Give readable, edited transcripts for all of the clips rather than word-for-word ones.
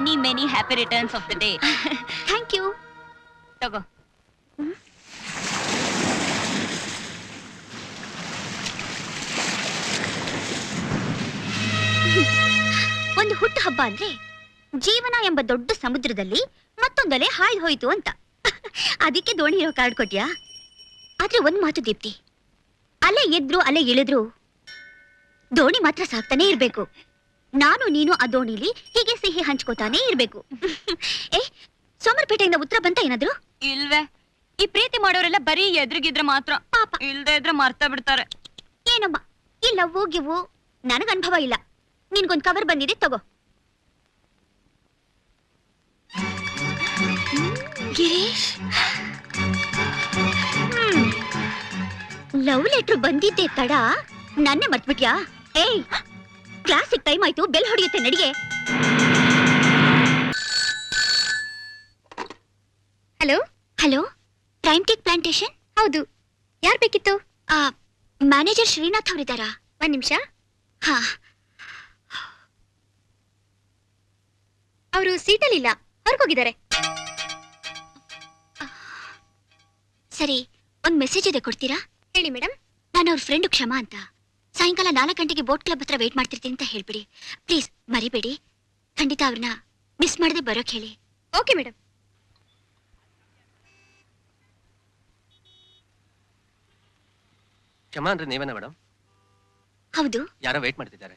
Many many happy returns of the day. Thank you. ತಗೋ. ಒಂದು ಹುಟ್ಟು ಹಬ್ಬ ಅಂದ್ರೆ ಜೀವನ ಎಂಬ ದೊಡ್ಡ ಸಮುದ್ರದಲ್ಲಿ ಮತ್ತೊಂದಲೆ ಹಾಯ್ದು ಹೋಯ್ತು ಅಂತ. ಅದಕ್ಕೆ ದೋಣಿ ಇರೋ ಕಾರ್ಡ್ ಕೊಟ್ಯಾ? ಆದ್ರೆ ಒಂದ್ ಮಾತು ದೀಪ್ತಿ, ಅಲೆ ಎದ್ರು ಅಲೆ ಇಳಿದ್ರು ದೋಣಿ ಮಾತ್ರ ಸಾಕ್ತಾನೆ ಇರ್ಬೇಕು. ನಾನು ನೀನು ಆ ದೋಣಿಲಿ ಹೀಗೆ ಸಿಹಿ ಹಂಚ್ಕೋತಾನೆ ಇರ್ಬೇಕು. ಸೋಮರ್ಪೇಟೆಯಿಂದ ಉತ್ತರ ಬಂತ ಏನಾದ್ರು? ಇಲ್ವೇ, ಈ ಪ್ರೀತಿ ಮಾಡೋರೆಲ್ಲ ಬರೀ ಎದುರಿಗಿದ್ರೆ ಮಾತ್ರ, ಪಾಪ ಇಲ್ದೇ ಇದ್ರೆ ಮರ್ತಾ ಬಿಡ್ತಾರೆ. ಏನಮ್ಮ ಇಲ್ಲ ಹೋಗಿವು, ನನಗ್ ಅನುಭವ ಇಲ್ಲ. ನಿನ್ಗೊಂದ್ ಕವರ್ ಬಂದಿದೆ, ತಗೋ. ಗಿರೀಶ್, ಲವ್ ಲೆಟ್ರ್ ಬಂದಿದ್ದೆ ತಡ, ನನ್ನೇ ಮತ್ಬಿಟ್ಯಾ? ಏಯ್, ಕ್ಲಾಸಿಗೆ ಟೈಮ್ ಆಯ್ತು, ಬೆಲ್ ಹೊಡೆಯುತ್ತೆ, ನಡಿಗೆ. Hello hello, time take plantation? ಹೌದು, ಯಾರು ಬೇಕಿತ್ತು? ಮ್ಯಾನೇಜರ್ ಶ್ರೀನಾಥ್ ಅವರಿದ್ದಾರಾ? ಒಂದ್ ನಿಮಿಷ. ಹಾ, ಅವರು ಸೀಟಲ್ಲಿಲ್ಲ, ಹೊರಗೋಗಿದ್ದಾರೆ. ಸರಿ, ಒಂದ್ ಮೆಸೇಜ್ ಇದೆ, ಕೊಡ್ತೀರಾ? ಹೇಳಿ ಮೇಡಮ್. ನಾನು ಅವ್ರ ಫ್ರೆಂಡ್ ಕ್ಷಮಾ ಅಂತ. ಸಾಯಂಕಾಲ 4 ಗಂಟೆಗೆ ಬೋಟ್ ಕ್ಲಬ್ ಹತ್ರ ವೇಟ್ ಮಾಡ್ತಿರ್ತೀನಿ ಅಂತ ಹೇಳ್ಬಿಡಿ ಪ್ಲೀಸ್. ಮರಿಬೇಡಿ, ಖಂಡಿತ ಅವ್ರನ್ನ ಮಿಸ್ ಮಾಡದೆ ಬರೋಕ್ ಹೇಳಿ. Okay madam. ಕ್ಷಮಾ ಅಂದ್ರೆ ನೀವೇನಾ ಮೇಡಮ್? ಹೌದು. ಯಾರೋ ವೇಟ್ ಮಾಡ್ತಿದ್ದಾರೆ.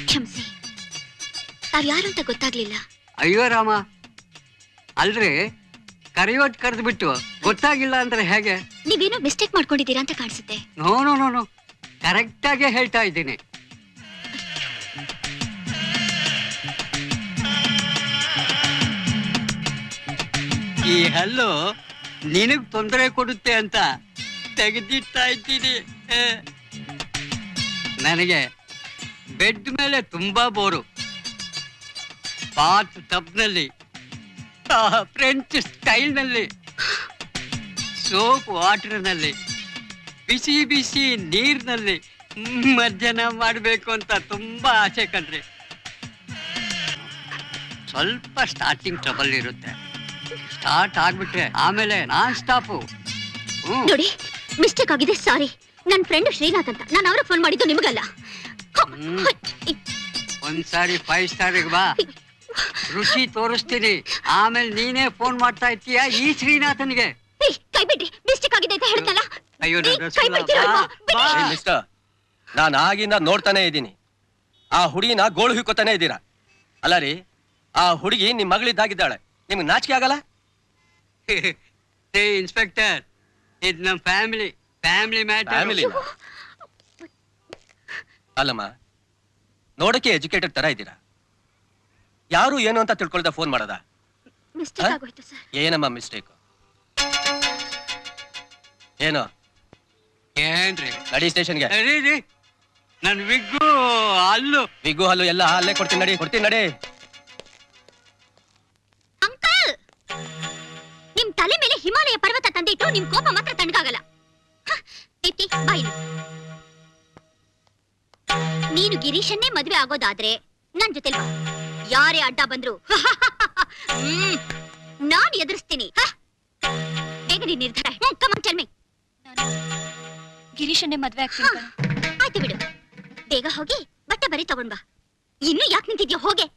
ಕ್ಷಮಿಸಿ, ತಾವ್ ಯಾರು ಅಂತ ಗೊತ್ತಾಗ್ಲಿಲ್ಲ. ಅಯ್ಯೋ ರಾಮ, ಅಲ್ರಿ ಕರೆಯೋಟ್ ಕರೆದು ಬಿಟ್ಟು ಗೊತ್ತಾಗಿಲ್ಲ ಅಂದ್ರೆ ಹೇಗೆ? ನೀವೇನೋ ಮಿಸ್ಟೇಕ್ ಮಾಡ್ಕೊಂಡಿದ್ದೀರಾ ಅಂತ ಕಾಣಿಸುತ್ತೆ. No no no no, correct ಆಗಿ ಹೇಳ್ತಾ ಇದ್ದೀನಿ. ಈ ಹಲ್ಲು ನಿನಗ್ ತೊಂದರೆ ಕೊಡುತ್ತೆ ಅಂತ ತೆಗೆದಿಡ್ತಾ ಇದ್ದೀನಿ. ನನಗೆ ಬೆಡ್ ಮೇಲೆ ತುಂಬಾ ಬೋರು. ಬಾತ್ ಟಬ್ನಲ್ಲಿ ಫ್ರೆಂಚ್ ಸ್ಟೈಲ್ನಲ್ಲಿ, ಸೋಪ್ ವಾಟರ್ನಲ್ಲಿ, ಬಿಸಿ ಬಿಸಿ ನೀರಿನಲ್ಲಿ ಮಜ್ಜನ ಮಾಡಬೇಕು ಅಂತ ತುಂಬಾ ಆಸೆ ಕಣ್ರಿ. ಸ್ವಲ್ಪ ಸ್ಟಾರ್ಟಿಂಗ್ ಟ್ರಬಲ್ ಇರುತ್ತೆ, ಸ್ಟಾರ್ಟ್ ಆಗ್ಬಿಟ್ರೆ ಆಮೇಲೆ ನಾನ್ ಸ್ಟಾಪು. ನೋಡಿ, ಮಿಸ್ಟೇಕ್ ಆಗಿದೆ, ಸಾರಿ. ನನ್ನ ಫ್ರೆಂಡ್ ಶ್ರೀನಾಥ್ ಅಂತ, ನಾನು ಅವ್ರಿಗೆ ಫೋನ್ ಮಾಡಿದ್ದು, ನಿಮಗಲ್ಲ. ಒಂದ್ಸಾರಿ 5 ಸ್ಟಾರಿಗೆ ಬಾ, ರುಚಿ ತೋರಿಸ್ತೀನಿ. ಆಮೇಲೆ ನೀನೇ ಫೋನ್ ಮಾಡ್ತಾ ಇರ್ತೀಯ ಈ ಶ್ರೀನಾಥನ್ಗೆ. ಕೈ ಬಿಡ್ರಿ, ಮಿಸ್ಟೇಕ್ ಆಗಿದೆ ಅಂತ ಹೇಳ್ತಲ್ಲ. ಅಯ್ಯೋ ಮಿಸ್ಟರ್, ನಾನು ಆಗಿಂದ ನೋಡ್ತಾನೆ ಇದ್ದೀನಿ. ಆ ಹುಡುಗಿನ ಗೋಳು ಹಿಕ್ಕೋತಾನೆ ಇದ್ದೀರಾ ಅಲ್ಲ ರೀ? ಆ ಹುಡುಗಿ ನಿಮ್ ಮಗಳಿದ್ದಾಗಿದ್ದಾಳೆ, ನಿಮ್ಗೆ ನಾಚಿಕೆ ಆಗಲ್ಲ? ಇನ್ಸ್ಪೆಕ್ಟರ್, ಇದು ನಮ್ಮ ಫ್ಯಾಮಿಲಿ ಮ್ಯಾಟರ್. ಅಲ್ಲಮ್ಮ, ನೋಡಕ್ಕೆ ಎಜುಕೇಟೆಡ್ ತರ ಇದ್ದೀರಾ. ಯಾರು ಏನು ಅಂತ ತಿಳ್ಕೊಳ್ದ ಫೋನ್ ಮಾಡದ? ಮಿಸ್ಟೇಕ್ ಆಗೋಯ್ತು ಸರ್. ಏನಮ್ಮ ಮಿಸ್ಟೇಕ್? ಏನು? ಏನ್ರಿ? ನಡಿ ಸ್ಟೇಷನ್ಗೆ. ನನ್ ವಿಗ್ಗು ಹಲ್ಲು ಎಲ್ಲ ಅಲ್ಲೇ ಕೊಡ್ತೀನಿ ನಡಿ. ಅಂಕಲ್, ನಿಮ್ ತಲೆ ಮೇಲೆ ಹಿಮಾಲಯ ಪರ್ವತ ತಂದಿಟ್ಟು ನಿಮ್ ಕೋಪ ಮಾತ್ರ ತಣ್ಣಗಾಗಲ್ಲ. ದೀಪ್ತಿ, ಬಾಯಿ. ನೀನು ಗಿರೀಶನ್ನೇ ಮದ್ವೆ ಆಗೋದಾದ್ರೆ ನನ್ ಜೊತೆ ಯಾರೇ ಅಡ್ಡ ಬಂದ್ರು ನಾನು ಎದುರಿಸ್ತೀನಿ. ಬೇಗ ನೀನ್ ನಿರ್ಧಾರ. Come on tell me. ಗಿರೀಶನ್ನೇ ಮದ್ವೆ ಆಗ್ತೀನಿ. ಆಯ್ತು ಬಿಡು, ಬೇಗ ಹೋಗಿ ಬಟ್ಟೆ ಬರಿ ತಗೊಂಡ್ ಬಾ. ಇನ್ನು ಯಾಕೆ ನಿಂತಿದ್ಯಾ? ಹೋಗೆ.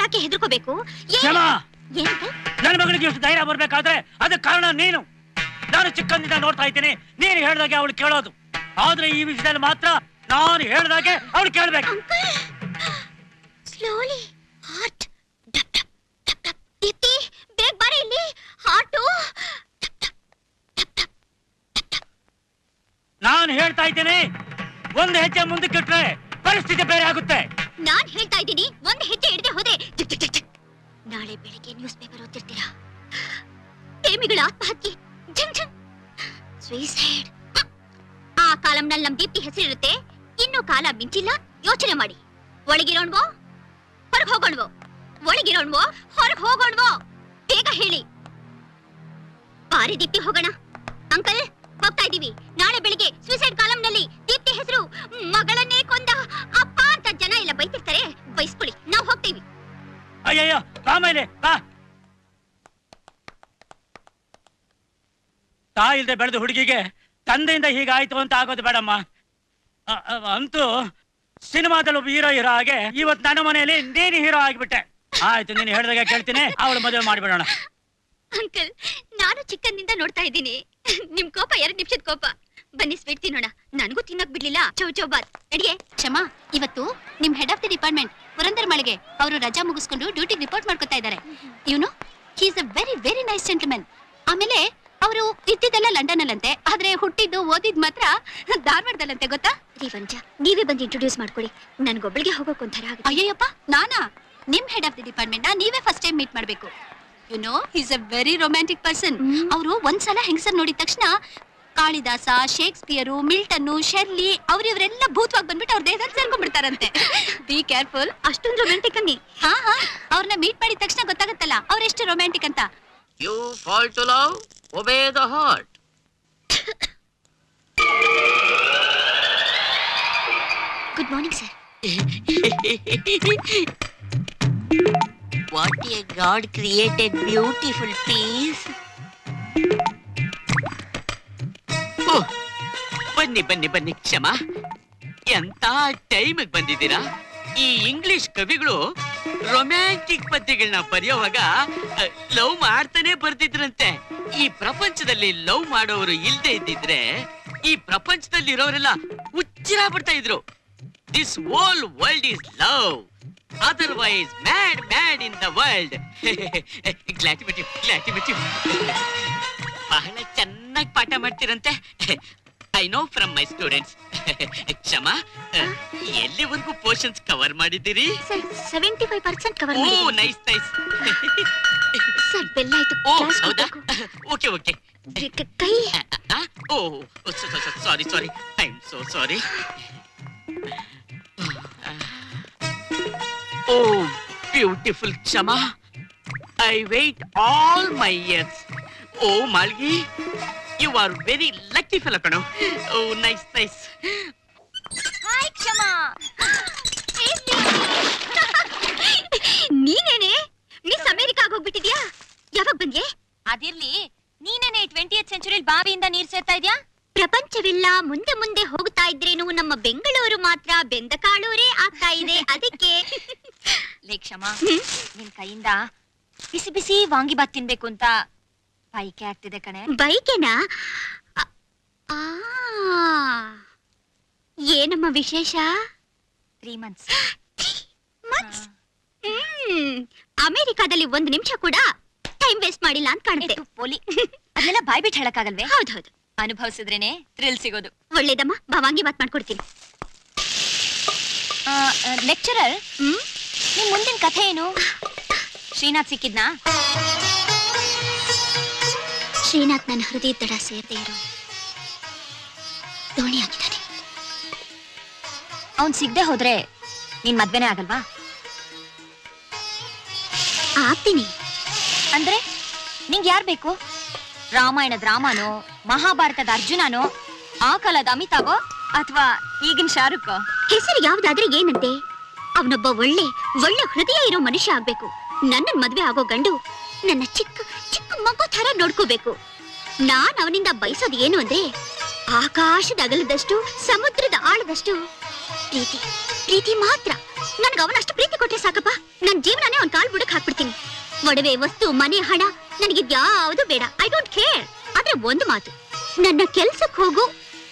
ಯಾಕೆ ಹೆದರ್ಕೋಬೇಕು? ನನ್ನ ಮಗಳಿಗೆ ಎಷ್ಟು ಧೈರ್ಯ ಬರ್ಬೇಕಾದ್ರೆ ಅದಕ್ಕೆ ಕಾರಣ ನೀನು. ನಾನು ಚಿಕ್ಕಂದಿನ ನೋಡ್ತಾ ಇದ್ದೀನಿ, ನೀನು ಹೇಳ್ದಾಗೆ ಅವಳು ಕೇಳೋದು. ಆದ್ರೆ ಈ ವಿಷಯದಲ್ಲಿ ಮಾತ್ರ ನಾನು ಹೇಳ್ದಾಗೆ ಅವಳು ಕೇಳ್ಬೇಕು. ಸ್ಲೋಲಿ, ಹಾರ್ಟ್ ಡಪ್ ಡಪ್ ಡಪ್ ಡಪ್. ದೀಪ್ತಿ, ಬೇಗ ಬಾರೆ ಇಲ್ಲಿ. ಹಾರ್ಟು ನಾನು ಹೇಳ್ತಾ ಇದ್ದೀನಿ, ಒಂದು ಹೆಜ್ಜೆ ಮುಂದಕ್ಕಿಟ್ರೆ ಪರಿಸ್ಥಿತಿ ಬೇರೆ ಆಗುತ್ತೆ. ನಾನ್ ಹೇಳ್ತಾ ಇದ್ದೀನಿ, ಒಂದು ಹೆಜ್ಜೆ ಇಡದೆ ಹೋದೆ ನಾಳೆ ಬೆಳಿಗ್ಗೆ ನ್ಯೂಸ್ ಪೇಪರ್ ಓದ್ತಿರ್ತೀರಾ. ಪ್ರೇಮಿಗಳ ಆತ್ಮಹತ್ಯೆ, ಝಂಗ್ ಝಂಗ್, ಸುಯಿಸೈಡ್. ಆ ಕಾಲಂನಲ್ಲಿ ನಮ್ ದೀಪ್ತಿ ಹೆಸರಿರುತ್ತೆ. ಇನ್ನು ಕಾಲ ಮಿಂಚಿಲ್ಲ, ಯೋಚನೆ ಮಾಡಿ. ಒಳಗಿರೋಣ್ವೋ ಹೊರಗೆ ಹೋಗೋಣ್ವೋ? ಒಳಗಿರೋಣ್ವೋ ಹೊರಗೆ ಹೋಗೋಣ್ವೋ? ಬೇಗ ಹೇಳಿ. ಬಾರಿ ದೀಪ್ತಿ, ಹೋಗೋಣ. ಅಂಕಲ್, ಹೋಗ್ತಾ ಇದೀವಿ. ನಾಳೆ ಬೆಳಿಗ್ಗೆ ಸೂಸೈಡ್ ಕಾಲಮ್ ನಲ್ಲಿ ದೀಪ್ತಿ ಹೆಸರು ಮಗಳನ್ನೇ ಕೊಂದ ಅಪ್ಪ ಅಂತ ಜನ ಎಲ್ಲ ಬೈತಿರ್ತಾರೆ. ಬೈಸ್ಕೊಳ್ಳಿ, ನಾವು ಹೋಗ್ತೀವಿ. ಅಯ್ಯಯ್ಯೋ, ಬಾ ಮೇಲೆ ಬಾ. ತಾಯಿಲ್ದೆ ಬೆಳೆದ ಹುಡುಗಿಗೆ ತಂದೆಯಿಂದ ಹೀಗಾಯ್ತು ಅಂತ ಆಗೋದು ಬೇಡಮ್ಮ. ಅಂತೂ ಸಿನಿಮಾದಲ್ಲಿ ಒಬ್ಬ ಹೀರೋ ಹಾಗೆ ಇವತ್ತು ನನ್ನ ಮನೆಯಲ್ಲಿ ನೀನು ಹೀರೋ ಆಗಿಬಿಟ್ಟೆ. ಆಯ್ತು, ನೀನು ಹೇಳಿದಾಗ ಕೇಳ್ತೀನಿ. ಅವಳು ಮದುವೆ ಮಾಡಿಬಿಡೋಣ. ಅಂಕಲ್, ನಾನು ಚಿಕ್ಕಂದಿಂದ ನೋಡ್ತಾ ಇದ್ದೀನಿ. ನಿಮ್ ಕೋಪ 2 ನಿಮಿಷದ ಕೋಪ. ಬನ್ನಿ ಸ್ವೀಟ್ ತಿನ್ನೋಣ. ನನಗೂ ತಿನ್ನಕ್ ಬಿಡ್ಲಿಲ್ಲ. ಚೌ ಬಾತ್ ಅಡಿಗೆ. ಕ್ಷಮಾ, ಇವತ್ತು ನಿಮ್ head of the department Purandar ಮಳಿಗೆ ಅವರು ರಜಾ ಮುಗಿಸ್ಕೊಂಡು ಡ್ಯೂಟಿಗೆ ರಿಪೋರ್ಟ್ ಮಾಡ್ಕೊತಾ ಇದ್ದಾರೆ. He is a very very nice gentleman. ಆಮೇಲೆ ಅವರು ಇದ್ದಿದ್ದೆಲ್ಲ ಲಂಡನ್ ಅಲ್ಲಂತೆ, ಆದ್ರೆ ಹುಟ್ಟಿದ್ದು ಓದಿದ್ ಮಾತ್ರ ಧಾರವಾಡದಲ್ಲಂತೆ. ಗೊತ್ತಾ? ರೇವಂಜ, ನೀವೇ ಬಂದು ಇಂಟ್ರೊಡ್ಯೂಸ್ ಮಾಡ್ಕೊಳ್ಳಿ. ನನ್ಗೊಬ್ಬಳಿಗೆ ಹೋಗೋಕ್ ಒಂಥರ ಆಗುತ್ತೆ. ಅಯ್ಯಯ್ಯಪ್ಪ, ನಾನಾ? ನಿಮ್ ಹೆಡ್ ಆಫ್ ದಿ ಡಿಪಾರ್ಟ್ಮೆಂಟ್ ನೀವೇ ಫಸ್ಟ್ ಟೈಮ್ ಮೀಟ್ ಮಾಡ್ಬೇಕು. Is a very romantic person. ಅವರು ಒಂದ್ಸಲ ಹೆಂಗಸರ್ ನೋಡಿದ ತಕ್ಷಣ ಕಾಳಿದಾಸ, ಶೇಕ್ಸ್ಪಿಯರು, ಮಿಲ್ಟನ್ನು, ಶೆರ್ಲಿ ಇವರೆಲ್ಲ ಭೂತವಾಗಿ ಬಂದ್ಬಿಟ್ಟು ಅವ್ರ ದೇಹದಲ್ಲಿ ಸೇರ್ಕೊಂಡ್ಬಿಡ್ತಾರಂತೆ. Be careful. ಅಷ್ಟೊಂದು ರೊಮ್ಯಾಂಟಿಕ್ ಅನ್ನಿ. ಹಾ, ಅವ್ರನ್ನ ಮೀಟ್ ಮಾಡಿದ ತಕ್ಷಣ ಗೊತ್ತಾಗತ್ತಲ್ಲ ಅವ್ರೆಷ್ಟು ರೊಮ್ಯಾಂಟಿಕ್ ಅಂತ. You fall to love, obey the heart. Good morning sir. What a God created beautiful piece. Oh, ಬನ್ನಿ ಕ್ಷಮಾ. ಎಂತ ಟೈಮಿಗೆ ಬಂದಿದ್ದೀರಾ? ಈ ಇಂಗ್ಲಿಷ್ ಕವಿಗಳು ರೊಮ್ಯಾಂಟಿಕ್ ಪದ್ಯಗಳನ್ನ ಬರೆಯುವಾಗ ಲವ್ ಮಾಡ್ತಾನೆ ಬರ್ತಿದ್ರಂತೆ. ಈ ಪ್ರಪಂಚದಲ್ಲಿ ಲವ್ ಮಾಡೋರು ಇಲ್ದೇ ಇದ್ದಿದ್ರೆ ಈ ಪ್ರಪಂಚದಲ್ಲಿ ಇರೋರೆಲ್ಲ ಹುಚ್ಚರ ಬಿಡ್ತಾ ಇದ್ರು. This whole world is love, otherwise mad in the world. ಗ್ಲಾಟಿಬಿಟಿ ಬಹಳ ಚೆನ್ನಾಗಿ ಪಾಠ ಮಾಡ್ತಿರಂತೆ. I know from my students. Kshama, ಎಲ್ಲಿವರೆಗೂ ಪೋರ್ಷನ್ಸ್ ಕವರ್ ಮಾಡಿದ್ದೀರಿ? ಸರ್ 75% ಕವರ್ ಓ, ಮಾಡಿದ್ದೀನಿ. ನೈಸ್. ಸರ್ ಬೆಲ್ಲ ಆಯ್ತು. ಓ, ಕ್ಲಾಸ್ ಹೌದಾ? ಹೋಗ್ಬೇಕು. ಓಕೆ. ಕೈ. Oh, sorry, I am so sorry. Oh, beautiful Kshama. I wait all my years. ಓ ಮಾಲ್ಗಿ, you are very lucky fellow kano. Oh, nice. Hi Kshama. ನೀನೇನೆ ಮಿಸ್ ಅಮೆರಿಕಾ ಹೋಗ್ಬಿಟ್ಟಿದ್ಯಾ? ಯಾವಾಗ ಬಂದ್ಯೆ? ಅದಿರ್ಲಿ, ನೀನೇನೆ 20th ಸೆಂಚುರಿಲಿ ಬಾವಿಯಿಂದ ನೀರ್ ಸೇರ್ತಾ ಇದ್ಯಾ? ಪ್ರಪಂಚವೆಲ್ಲ ಮುಂದೆ ಹೋಗ್ತಾ ಇದ್ರೇನು ನಮ್ಮ ಬೆಂಗಳೂರು ಮಾತ್ರ ಬೆಂದ ಕಾಳೂರೇ ಆಗ್ತಾ ಇದೆ. ಅದಕ್ಕೆ ಲೇ ಕ್ಷಮಾ, ನಿನ್ ಕೈಯಿಂದ ಬಿಸಿ ಬಿಸಿ ವಾಂಗಿಬಾತ್ ತಿನ್ಬೇಕು ಅಂತ ಬೈಕೆ ಆಗ್ತಿದೆ ಕಣೆ. ಬೈಕೆನಾ? ಏನಮ್ಮ ವಿಶೇಷ? 3 months. ಅಮೆರಿಕಾದಲ್ಲಿ 1 ನಿಮಿಷ ಕೂಡ ಟೈಮ್ ವೇಸ್ಟ್ ಮಾಡಿಲ್ಲ ಅಂತ ಕಾಣುತ್ತೆ. ಪೋಲಿ ಅದನ್ನೆಲ್ಲ ಬಾಯ್ ಬಿಟ್ಟು ಹೇಳಕ್ಕಾಗಲ್ವೇ? ಹೌದು, ಅನುಭವಿಸಿದ್ರೇನೆ ಥ್ರಿಲ್ ಸಿಗೋದು. ಒಳ್ಳೇದಮ್ಮ, ಭಾವಾಂಗಿ ಬಾತ್ ಮಾಡ್ಕೊಡ್ತೀನಿ. ಲೆಕ್ಚರರ್, ನಿಮ್ ಮುಂದಿನ ಕಥೆ ಏನು? ಶ್ರೀನಾಥ್ ಸಿಕ್ಕಿದ್ನಾ? ಶ್ರೀನಾಥ್ ನನ್ನ ಹೃದಯ ದಡ ಸೇರದೆ ಇರೋ ದೋಣಿ ಆಗಿದ್ದಾನೆ. ಅವ್ನ್ ಸಿಗದೆ ಹೋದ್ರೆ ನೀನ್ ಮದ್ವೆನೇ ಆಗಲ್ವಾ? ಆಗ್ತೀನಿ. ಅಂದ್ರೆ ನಿಂಗೆ ಯಾರ್ ಬೇಕು? ರಾಮಾಯಣದ ರಾಮನೋ, ಮಹಾಭಾರತದ ಅರ್ಜುನನೋ, ಆ ಕಾಲದ ಅಮಿತಾಭೋ ಅಥವಾ ಈಗಿನ ಶಾರುಖ್? ಹೆಸರು ಯಾವ್ದಾದ್ರೆ ಏನಂತೆ? ಅವನೊಬ್ಬ ಒಳ್ಳೆ ಹೃದಯ ಇರೋ ಮನುಷ್ಯ ಆಗ್ಬೇಕು. ನನ್ನ ಮದ್ವೆ ಆಗೋ ಗಂಡು ನನ್ನ ಚಿಕ್ಕ ಮಗು ತರ ನೋಡ್ಕೋಬೇಕು. ನಾನ್ ಅವನಿಂದ ಬಯಸೋದು ಏನು ಅಂದ್ರೆ ಆಕಾಶದ ಅಗಲದಷ್ಟು, ಸಮುದ್ರದ ಆಳದಷ್ಟು ಪ್ರೀತಿ ಮಾತ್ರ. ನನ್ಗೆ ಅವನಷ್ಟು ಪ್ರೀತಿ ಕೊಟ್ರೆ ಸಾಕಪ್ಪ. ನನ್ ಜೀವನನೇ ಅವ್ನ ಕಾಲ್ ಬುಡಕ್ ಹಾಕ್ಬಿಡ್ತೀನಿ. ಒಡವೆ, ವಸ್ತು, ಮನೆ, ಹಣ ನನಗಿದ್ಯಾವುದು ಬೇಡ. I don't care. ಆದ್ರೆ ಒಂದು ಮಾತು, ನನ್ನ ಕೆಲ್ಸಕ್ಕೆ ಹೋಗು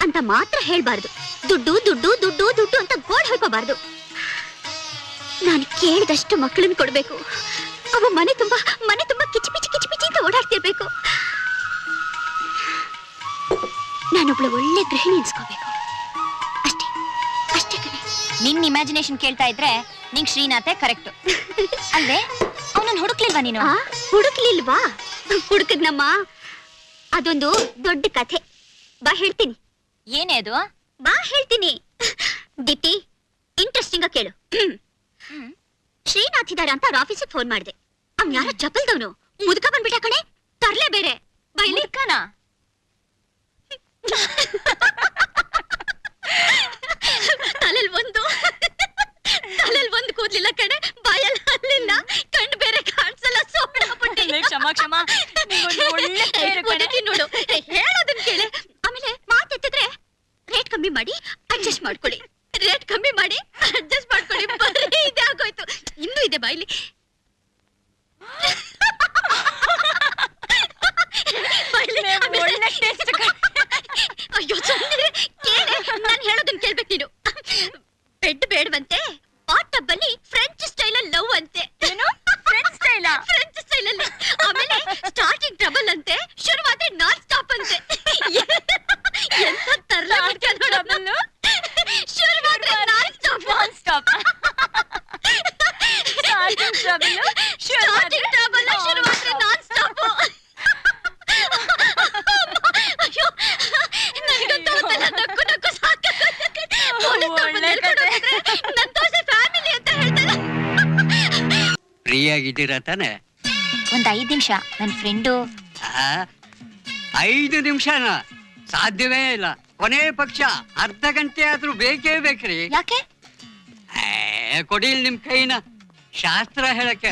ಅಂತ ಮಾತ್ರ ಹೇಳ್ಬಾರ್ದು. ದುಡ್ಡು ದುಡ್ಡು ದುಡ್ಡು ದುಡ್ಡು ಅಂತ ಗೋಡ್ ಹೇಳ್ಕೋಬಾರ್ದು. ನಾನು ಕೇಳಿದಷ್ಟು ಮಕ್ಕಳನ್ನ ಕೊಡ್ಬೇಕು. ಅವ ಮನೆ ತುಂಬಾ ಕಿಚಿ ಪಿಚಿ ಅಂತ ಓಡಾಡ್ತಿರ್ಬೇಕು. ನಾನೊಬ್ಳು ಒಳ್ಳೆ ಗೃಹಿಣಿ ಅನ್ಸ್ಕೋಬೇಕು. ಅಷ್ಟೇ ಕಣೆ. ನಿನ್ ಇಮ್ಯಾಜಿನೇಷನ್ ಕೇಳ್ತಾ ಇದ್ರೆ ನಿಂಗ್ ಶ್ರೀನಾಥೇ ಕರೆಕ್ಟ್ ಅಲ್ವೇ? ಅವನನ್ನ ಹುಡುಕ್ಲಿಲ್ವಾ ನೀನು? ಹುಡುಕ್ಲಿಲ್ವಾ? ಹುಡುಕದ್ನಮ್ಮ. ಅದೊಂದು ದೊಡ್ಡ ಕಥೆ. ಬಾ ಹೇಳ್ತೀನಿ. ಏನೇ ಅದು? ಬಾ ಹೇಳ್ತೀನಿ. ದೀಪ್ತಿ, ಇಂಟ್ರೆಸ್ಟಿಂಗ್ ಆಗಿ ಕೇಳು. ಶ್ರೀನಾಥ್ ಇದಾರೆ ಅಂತ ಅವ್ರ ಆಫೀಸಿಗೆ ಫೋನ್ ಮಾಡಿದೆ. ಅವ್ನ್ ಯಾರೋ ಚಪಲ್ದವನು ಮುದುಕ ಬಂದ್ಬಿಟ್ಟ ಕಣೆ. ತರ್ಲೆ ಬೇರೆ ಬೈಲಿ ಮುದುಕನ? ತಲೆಲ್ ಒಂದು ಕೂದ್ಲಿಲ್ಲ ಕಣೆ, ಬಾಯಲ್ಲಿ ಹಲ್ಲಿಲ್ಲ, ಕಣ್ಣು ಬೇರೆ ಕಾಣಿಸಲ್ಲ. ಕ್ಷಮಾ ಕ್ಷಮಾ, ಒಳ್ಳೆ ಪೇರು ಕಣೆ. ನೋಡು, ಹೇಳೋದನ್ನ ಕೇಳೆ. ಆಮೇಲೆ ಮಾತೆತ್ತಿದ್ರೆ ರೇಟ್ ಕಮ್ಮಿ ಮಾಡಿ ಅಡ್ಜಸ್ಟ್ ಮಾಡ್ಕೊಳ್ಳಿ, ರೇಟ್ ಕಮ್ಮಿ ಮಾಡಿ ಅಡ್ಜಸ್ಟ್ ಮಾಡ್ಕೊಳ್ಳಿ. ಬರೀ ಇದೇ ಆಗೋಯ್ತು. ಇನ್ನೂ ಇದೆ ಬಾಯ್ಲಿ. ಅಯ್ಯೋ ಸುಮ್ಮನೆ ಕೇಳೆ, ನಾನು ಹೇಳೋದನ್ನ ಕೇಳ್ಬೇಕು ನೀನು. ಬೆಡ್ ಬೇಡವಂತೆ, ಬಾತ್ ಟಬ್ ಅಲ್ಲಿ ಫ್ರೆಂಚ್ ಸ್ಟೈಲ್ ಅಲ್ಲಿ ಲವ್ ಅಂತೆ. ಏನು ಫ್ರೆಂಚ್ ಸ್ಟೈಲ್? ಫ್ರೆಂಚ್ ಸ್ಟೈಲ್ ಅಲ್ಲಿ. ಆಮೇಲೆ ಸ್ಟಾರ್ಟಿಂಗ್ ಟ್ರಬಲ್ ಅಂತೆ, ಶುರುವಾದ್ರೆ ನಾನ್ ಸ್ಟಾಪ್ ಅಂತೆ. ಎಂತ ತರಲೆ ನೋಡೋದು. ಶುರುವಾದ್ರೆ non stop. Non stop. Starting trouble, starting trouble, ಶುರುವಾದ್ರೆ ನಾನ್ ಸ್ಟಾಪ್. ಅಯ್ಯೋ ನನಗಂತೂ ಒಂದೆಲ್ಲ ನಕ್ಕು ನಕ್ಕು ಸಾಕಾಗುತ್ತೆ. ಒಳ್ಳೆ ಕತೆ. ನನ್ ತೋರ್ಸಿ ಫ್ಯಾಮಿಲಿ ಅಂತ ಹೇಳ್ತಾರೆ. ಫ್ರೀ ಆಗಿದ್ದೀರಾ ತಾನೆ? ಒಂದ್ 5 ನಿಮಿಷ, ನನ್ ಫ್ರೆಂಡು. 5 ನಿಮಿಷನ ಸಾಧ್ಯವೇ ಇಲ್ಲ. ಕೊನೆ ಪಕ್ಷ ಅರ್ಧ ಗಂಟೆ ಆದ್ರೂ ಬೇಕೇ ಬೇಕ್ರಿ. ಯಾಕೆ? ಕೊಡಿಲ್ ನಿಮ್ ಕೈನ ಶಾಸ್ತ್ರ ಹೇಳಕ್ಕೆ.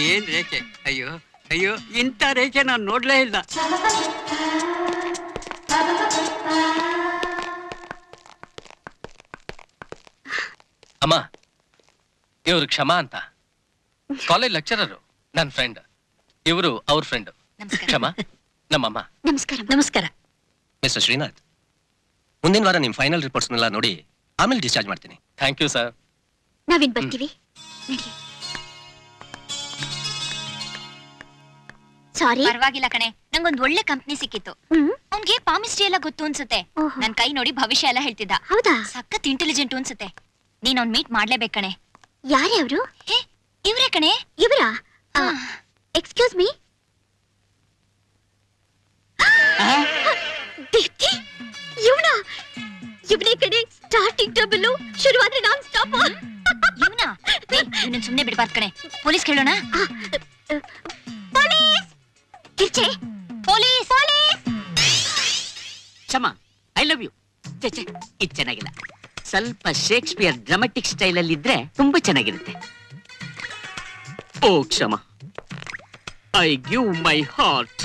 ಏನ್ ರೇಖೆ! ಅಯ್ಯೋ ಅಯ್ಯೋ, ಇಂಥ ರೇಖೆ ನಾನು ನೋಡ್ಲೇ ಇಲ್ಲ. ಅಮ್ಮ, ಇವ್ರು ಕ್ಷಮಾ ಅಂತ, ಕಾಲೇಜ್ ಲೆಕ್ಚರರು, ನನ್ನ ಫ್ರೆಂಡ್. ಇವರು ಅವ್ರ ಫ್ರೆಂಡ್. ಕ್ಷಮಾ ನಮ್ಮಮ್ಮ. ನಮಸ್ಕಾರ. ನಮಸ್ಕಾರ. ಮಿಸ್ಟರ್ ಶ್ರೀನಾಥ್, ಮುಂದಿನ ವಾರ ನಿಮ್ ಫೈನಲ್ ರಿಪೋರ್ಟ್ಸ್ನೆಲ್ಲ ನೋಡಿ ಆಮೇಲೆ ಡಿಸ್ಚಾರ್ಜ್ ಮಾಡ್ತೀನಿ. Thank you sir. ನಾವಿನ್ ಬರ್ತೀವಿ. ಸಾರಿ. ಪರವಾಗಿಲ್ಲ ಕಣೆ, ನಂಗೊಂದ್ ಒಳ್ಳೆ ಕಂಪ್ನಿ ಸಿಕ್ಕಿತ್ತು. ಅವ್ನ್ಗೆ ಪಾಮಿಸ್ಟ್ರಿ ಎಲ್ಲ ಗೊತ್ತು ಅನ್ಸುತ್ತೆ. ನನ್ ಕೈ ನೋಡಿ ಭವಿಷ್ಯ ಎಲ್ಲ ಹೇಳ್ತಿದ್ದ. ಹೌದಾ? ಸಖತ್ ಇಂಟೆಲಿಜೆಂಟ್ ಅನ್ಸುತ್ತೆ. ನೀನ್ ಅವ್ನ್ ಮೀಟ್ ಮಾಡ್ಲೇಬೇಕು ಕಣೆ. ಯಾರೇ ಅವರು? ಇವ್ರೇ ಕಣೆ. ಇವರಾ? Excuse me. ದೀಪ್ತಿ, ಇವನೇ ಕಡೆ ಸ್ಟಾರ್ಟಿಂಗ್ ಟ್ರಬಲ್, ಶುರುವಾದ್ರೆ ನಾನ್ ಸ್ಟಾಪ್. ಇವ್ನಾ? ಇವನನ್ನ ಸುಮ್ನೆ ಬಿಡ್ಬಾರ್ದು ಕಣೆ. ಪೊಲೀಸ್ ಕೇಳೋಣ. ಪೊಲೀಸ್! ಕಿರ್ಚೆ! Police! Kshama, I love you. ಇದು ಚೆನ್ನಾಗಿಲ್ಲ. ಸ್ವಲ್ಪ ಶೇಕ್ಸ್ಪಿಯರ್ ಡ್ರಾಮಾಟಿಕ್ ಸ್ಟೈಲ್ ಅಲ್ಲಿ ಇದ್ರೆ ತುಂಬಾ ಚೆನ್ನಾಗಿರುತ್ತೆ. Oh Kshama, I give my heart,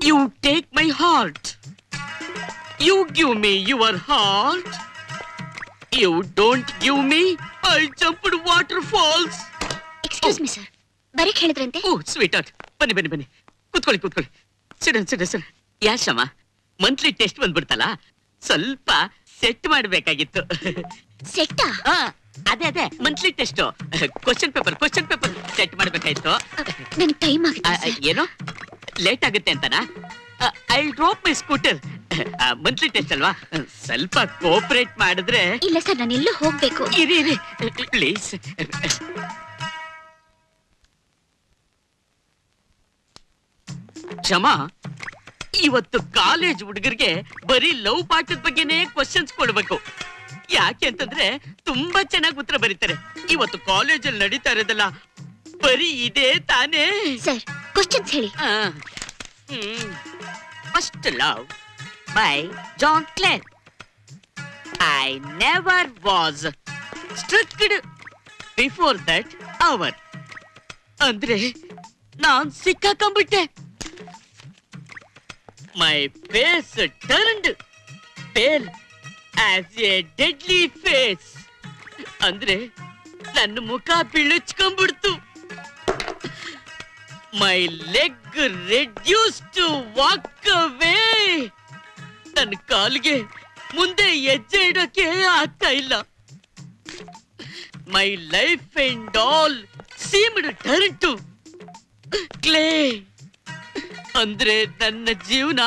you take my heart. You give me your heart, you don't give me, I jumped water falls. Excuse me sir, ಬರೀಕ್ ಹೇಳಿದ್ರಂತೆ. ಓ sweet heart, ಬನ್ನಿ ಬನ್ನಿ ಬನ್ನಿ, ಕೂತ್ಕೊಳ್ಳಿ. ಸರಿ. ಯಾ ಕ್ಷಮಾ, ಮಂತ್ಲಿ ಟೆಸ್ಟ್ ಬಂದ್ಬಿಡ್ತಲ್ಲ, ಸ್ವಲ್ಪ ಸೆಟ್ ಮಾಡ್ಬೇಕಾಗಿತ್ತು. ಸೆಟ್ಟಾ? ಅದೇ monthly test. Question paper set ಮಾಡ್ಬೇಕಾಯ್ತು. ನನ್ ಟೈಮ್ ಆಗುತ್ತೆ. ಏನೋ ಲೇಟ್ ಆಗುತ್ತೆ ಅಂತನಾ? I drop my scooter. Monthly test ಅಲ್ವಾ, ಸ್ವಲ್ಪ ಕೋಪರೇಟ್ ಮಾಡಿದ್ರೆ. ಇಲ್ಲ ಸರ್, ನಾನು ಎಲ್ಲೂ ಹೋಗ್ಬೇಕು. ಇರಿ ಪ್ಲೀಸ್. ಕ್ಷಮಾ, ಇವತ್ತು ಕಾಲೇಜ್ ಹುಡುಗರಿಗೆ ಬರೀ ಲವ್ ಪಾಠದ ಬಗ್ಗೆನೇ ಕ್ವಶನ್ಸ್ ಕೊಡ್ಬೇಕು. ಯಾಕೆ ಅಂತಂದ್ರೆ ತುಂಬಾ ಚೆನ್ನಾಗಿ ಉತ್ತರ ಬರೀತಾರೆ. ಇವತ್ತು ಕಾಲೇಜಲ್ಲಿ ನಡೀತಾ ಇರೋದಲ್ಲ ಬರೀ ಇದೇ ತಾನೇ. ಸರ್, ಕ್ವಶನ್ಸ್ ಹೇಳಿ. First love by John Clare. I never was strucked before that hour. ಅಂದ್ರೆ ನಾನ್ ಸಿಕ್ಕಾಕೊಂಡ್ಬಿಟ್ಟೆ. My face turned pale as a deadly face. ಅಂದ್ರೆ ನನ್ನ ಮುಖ ಬಿಳುಚ್ಕೊಂಡ್ಬಿಡ್ತು. My leg reduced to walk away. ನನ್ನ ಕಾಲಿಗೆ ಮುಂದೆ ಹೆಜ್ಜೆ ಇಡೋಕೆ ಆಗ್ತಾ ಇಲ್ಲ. My life and all seemed turned to clay. ಅಂದ್ರೆ ನನ್ನ ಜೀವನ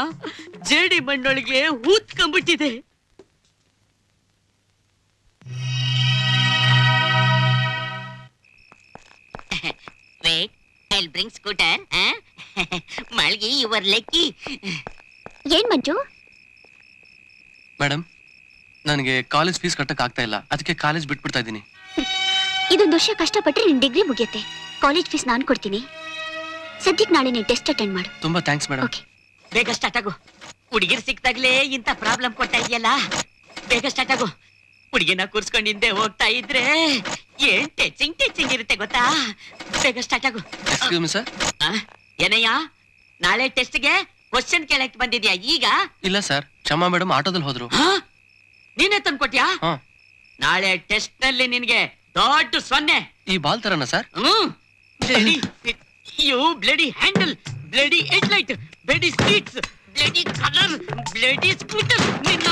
ಜೇಡಿ ಮಣ್ಣೊಳಗೆ ಹೂತ್ಕೊಂಡ್ಬಿಟ್ಟಿದೆ. Wait, I'll bring scooter. Malgi, you are lucky. ಏನ್ ಮಂಜು? ಮೇಡಮ್, ನನಗೆ ಕಾಲೇಜ್ ಫೀಸ್ ಕಟ್ಟಕ್ ಆಗ್ತಾ ಇಲ್ಲ, ಅದಕ್ಕೆ ಕಾಲೇಜ್ ಬಿಟ್ಬಿಡ್ತಾ ಇದ್ದೀನಿ. ಇದೊಂದು ವರ್ಷ ಕಷ್ಟಪಟ್ರೆ ನಿನ್ ಡಿಗ್ರಿ ಮುಗಿಯುತ್ತೆ. ಕಾಲೇಜ್ ಫೀಸ್ ನಾನು ಕೊಡ್ತೀನಿ. ಸದ್ಯಕ್ಕೆ ನಾಳೆ ನೀನ್ ಟೆಸ್ಟ್ ಅಟೆಂಡ್ ಮಾಡು. ತುಂಬಾ ಥ್ಯಾಂಕ್ಸ್ ಮೇಡಮ್. ಓಕೆ, ಬೇಗ ಸ್ಟಾರ್ಟ್ ಆಗು. ಹುಡುಗಿರ್ ಸಿಕ್ತಾಗ್ಲೇ ಇಂತ ಪ್ರಾಬ್ಲಮ್ ಕೊಡ್ತಾ ಇದೆಯಲ್ಲ, ಬೇಗ ಸ್ಟಾರ್ಟ್ ಆಗು. ಹುಡುಗಿನ ಕೂರ್ಸ್ಕೊಂಡು ಹಿಂದೆ ಹೋಗ್ತಾ ಇದ್ರೆ ಏನ್ ಟೆಚಿಂಗ್ ಇರುತ್ತೆ ಗೊತ್ತಾ? ಬೇಗ ಸ್ಟಾರ್ಟ್ ಆಗು. Excuse me sir. ಏನಯ್ಯ, ನಾಳೆ ಟೆಸ್ಟ್ಗೆ ಕ್ವಶನ್ ಕೇಳಕ್ ಬಂದಿದ್ಯಾ ಈಗ? ಇಲ್ಲ ಸರ್, ಕ್ಷಮಾ ಮೇಡಮ್ ಆಟೋದಲ್ಲಿ ಹೋದ್ರು. ನೀನೇ ತಂದ್ಕೊಟ್ಯಾ? ನಾಳೆ ಟೆಸ್ಟ್ ನಲ್ಲಿ ನಿನ್ಗೆ ದೊಡ್ಡ 0. ಈ ಬಾಲ್ ತರನ sir? You bloody handle, bloody headlight, bloody seats, bloody colour, bloody scooter. ನಿನ್ನ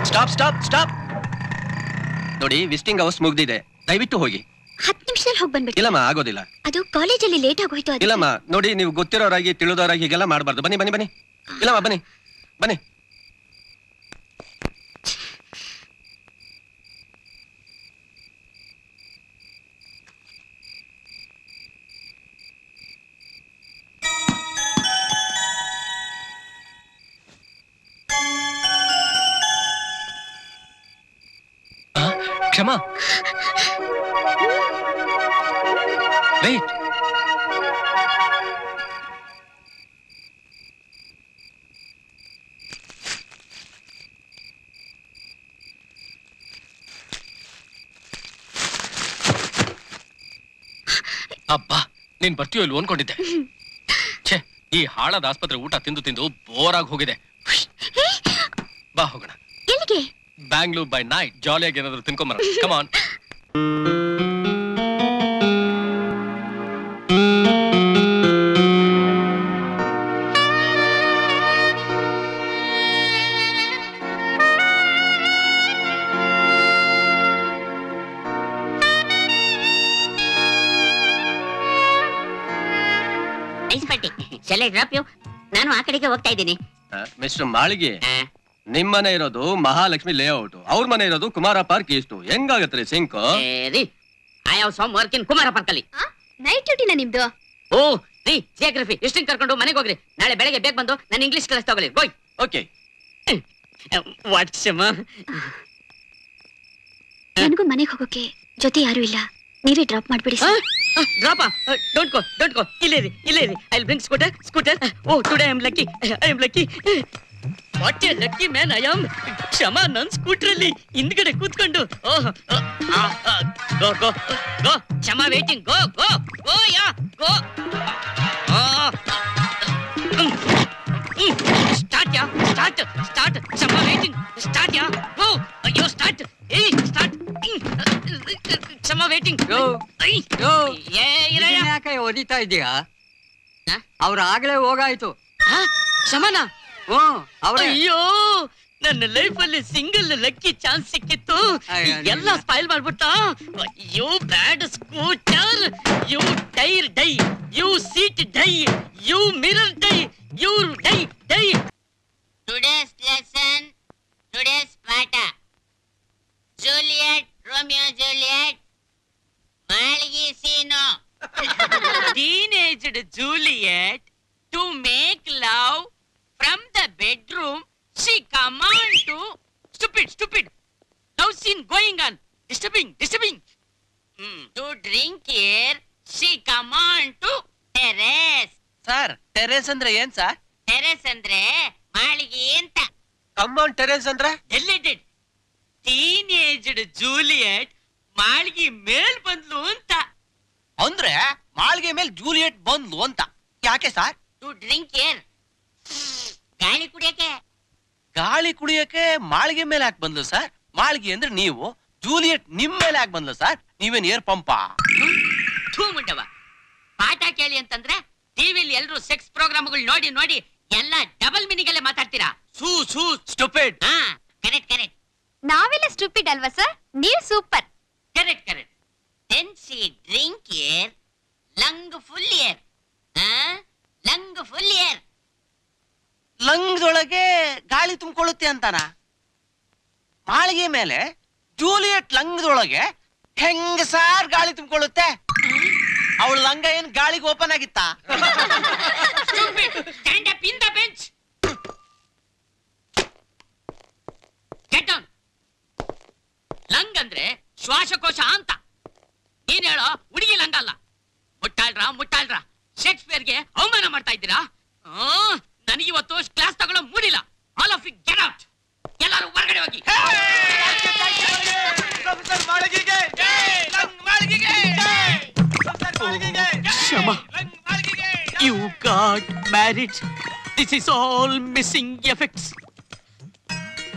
ಸ್ಟಾಪ್ ಸ್ಟಾಪ್ ಸ್ಟಾಪ್. ನೋಡಿ, ವಿಸಿಟಿಂಗ್ ಅವರ್ಸ್ ಮುಗ್ದಿದೆ, ದಯವಿಟ್ಟು ಹೋಗಿ. 10 ನಿಮಿಷದಲ್ಲಿ ಹೋಗಿ ಬಂದ್ಬಿಟ್ಟು. ಇಲ್ಲಮ್ಮ, ಆಗೋದಿಲ್ಲ. ಅದು ಕಾಲೇಜಲ್ಲಿ ಲೇಟ್ ಆಗೋಯ್ತು. ಇಲ್ಲಮ್ಮ, ನೋಡಿ, ನೀವು ಗೊತ್ತಿರೋರಾಗಿ ತಿಳಿದವರಾಗಿ ಹೀಗೆಲ್ಲ ಮಾಡಬಾರ್ದು. ಬನ್ನಿ ಬನ್ನಿ ಬನ್ನಿ. ಇಲ್ಲಮ್ಮ, ಬನ್ನಿ ಬನ್ನಿ. ಕ್ಷಮಾ, ವೇಟ್. ಅಬ್ಬಾ, ನೀನ್ ಬರ್ತೀಯೋ ಇಲ್ವೋ ಅನ್ಕೊಂಡಿದ್ದೆ. ಛೇ, ಈ ಹಾಳಾದ ಆಸ್ಪತ್ರೆ ಊಟ ತಿಂದು ತಿಂದು ಬೋರ್ ಆಗಿ ಹೋಗಿದೆ. ಬಾ ಹೋಗೋಣ. ಎಲ್ಲಿಗೆ? Bangalore by night. ಜಾಲಿಯಾಗಿ ಏನಾದ್ರು ತಿನ್ಕೊಂಬರ. Come on. ನಾನು ಆ ಕಡೆಗೆ ಹೋಗ್ತಾ ಇದ್ದೀನಿ. ಮಿಸ್ಟರ್ ಮಾಳಿಗೆ, ನಿಮ್ಮನೆ ಇರೋದು ಮಹಾಲಕ್ಷ್ಮಿ ಲೇಔಟ್, ಅವ್ರ ಮನೆ ಇರೋದು ಕುಮಾರ ಪಾರ್ಕ್ ಈಸ್ಟ್. ಹೆಂಗಾಗತ್ರಿ ಸಿಂಕ್? I have some work in Kumara Park ಅಲ್ಲಿ. ನೈಟ್ ಡ್ಯೂಟಿನ ನಿಮ್ದು? ಓ ರೀ, ಜಿಯೋಗ್ರಫಿ ಎಷ್ಟು ಕರ್ಕೊಂಡು ಮನೆಗೆ ಹೋಗ್ರಿ. ನಾಳೆ ಬೆಳಗ್ಗೆ ಬೇಗ ಬಂದು ನಾನು ಇಂಗ್ಲಿಷ್ ಕ್ಲಾಸ್ ತಗೊಳ್ಳಿ. ಗೋಯ್. ಓಕೆ. ವಾಟ್ ಕ್ಷಮ? ನನಗೂ ಮನೆಗೆ ಹೋಗೋಕೆ ಜೊತೆ ಯಾರು ಇಲ್ಲ, ನೀವೇ ಡ್ರಾಪ್ ಮಾಡ್ಬಿಡಿ. ಡ್ರಾಪ್? Don't go. ಇಲ್ಲೇ ಇರಿ. I will bring scooter. Oh, today I am lucky. What a lucky man I am. Kshama ನನ್ ಸ್ಕೂಟರ್ ಅಲ್ಲಿ ಹಿಂದ್ಗಡೆ ಕೂತ್ಕೊಂಡು. Go. Kshama waiting. Go ya go. Start. Kshama waiting. Start ya. Go. ಅಯ್ಯೋ, ಸ್ಟಾರ್ಟ್. ಸ್ಟಾರ್ಟ್. ಕ್ಷಮಾ ವೇಟಿಂಗ್. ಯಾಕೆ ಹೊಡಿತಾ ಇದೀಯಾ? ಅವ್ರ ಆಗ್ಲೇ ಹೋಗಾಯ್ತು. ಕ್ಷಮನ? ಅವ್ರ ಅಯ್ಯೋ, ನನ್ನ ಲೈಫ್ ಅಲ್ಲಿ ಸಿಂಗಲ್ ಲಕ್ಕಿ ಚಾನ್ಸ್ ಸಿಕ್ಕಿತ್ತು, ಎಲ್ಲ ಸ್ಪೈಲ್ ಮಾಡ್ಬಿಟ್ಟ. You bad scooter, you tyre die, you seat die, you mirror die, you die. Today's lesson, today's ಪಾಠ. ಜೂಲಿಯಟ್, ರೋಮಿಯೋ ಜೂಲಿಯಟ್, ಮಾಳಿಗೆ scene. Teenaged Juliet to make love from the bedroom, she command to stupid. Love scene going on. Disturbing. To drink here, she command to terrace. Sir, terrace ಅಂದ್ರೆ ಏನ್ sir? Terrace ಅಂದ್ರೆ ಮಾಳಿಗೆ ಅಂತ. ಕಮಾನ್, terrace ಅಂದ್ರೆ? Deleted. Teenaged Juliet ಮಾಳಿಗೆ ಮೇಲ್ ಬಂದ್ಲು ಅಂತ. ಅಂದ್ರೆ ಮಾಳಿಗೆ ಮೇಲೆ ಜೂಲಿಯಟ್ ಬಂದ್ಲು ಅಂತ. ಯಾಕೆ ಸರ್? To drink here, ಗಾಳಿ ಕುಡಿಯಕ್ಕೆ. ಗಾಳಿ ಕುಡಿಯಕ್ಕೆ ಮಾಳಿಗೆ ಮೇಲೆ ಯಾಕೆ ಬಂದ್ಲು ಸರ್? ಮಾಳಿಗೆ ಅಂದ್ರೆ ನೀವು, ಜೂಲಿಯಟ್ ನಿಮ್ ಮೇಲೆ ಯಾಕೆ ಬಂದ್ಲು ಸರ್? ನೀವೇನ್ ಏರ್ ಪಂಪ? ಥೂ ಮುಂಡವ, ಪಾಠ ಕೇಳಿ ಅಂತಂದ್ರೆ ಟಿವಿಲಿ ಎಲ್ರು ಸೆಕ್ಸ್ ಪ್ರೋಗ್ರಾಮ್ಗಳು ನೋಡಿ ಎಲ್ಲ ಡಬಲ್ ಮೀನಿಂಗ್ ಅಲ್ಲೇ ಮಾತಾಡ್ತೀರಾ. ಸೂ ಸ್ಟುಪಿಡ್. ಕರೆಕ್ಟ್. ನಾವೆಲ್ಲ ಸ್ಟೂಪಿಡ್ ಅಲ್ವಾ ಸರ್? ನೀವು super. Correct. Then she drink here, lung full air. Lung full air. ಲಂಗ್ದೊಳಗೆ ಗಾಳಿ ತುಂಬಿಕೊಳ್ಳುತ್ತೆ ಅಂತಾನ? ಮಾಳಿಗೆ ಮೇಲೆ ಜೂಲಿಯಟ್ ಲಂಗ್ದೊಳಗೆ ಹೆಂಗ ಸಾರ್ ಗಾಳಿ ತುಂಬಿಕೊಳ್ಳುತ್ತೆ? ಅವಳ ಲಂಗ ಏನ್ ಗಾಳಿಗೆ ಓಪನ್ ಆಗಿತ್ತಾ? Stand up in the bench. Get down. Lung ಅಂದ್ರೆ ಶ್ವಾಸಕೋಶ ಅಂತ. ನೀನ್ ಹೇಳೋ ಹುಡುಗಿ ಲಂಗ ಅಲ್ಲ. ಮುಟ್ಟಾಳ್ರ ಶೇಕ್ಸ್ಪಿಯರ್ಗೆ ಅವಮಾನ ಮಾಡ್ತಾ ಇದ್ದೀರಾ? ನನಗಿವತ್ತು ಕ್ಲಾಸ್ ತಗೊಳ್ಳೋ ಮೂಡಿಲ್ಲ. All of you get out. ಎಲ್ಲರೂ ಹೊರಗಡೆ ಹೋಗಿ. Shama, you got married. This is all missing effects.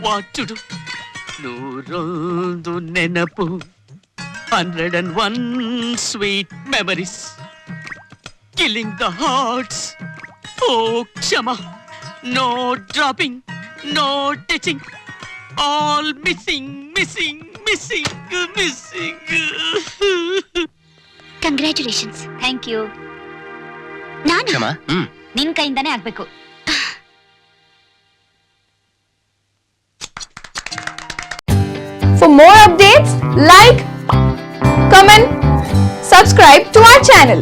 What to do? ನೂರೊಂದು ನೆನಪು, 101 sweet memories, killing the hearts. Oh, Shama, no dropping, no touching, all missing. Congratulations. Thank you. ನಾನು ಕ್ಷಮಾ. ನಿನ್ ಕೈಯಿಂದಾನೇ ಆಗ್ಬೇಕು. For more updates, like, comment, subscribe to our channel.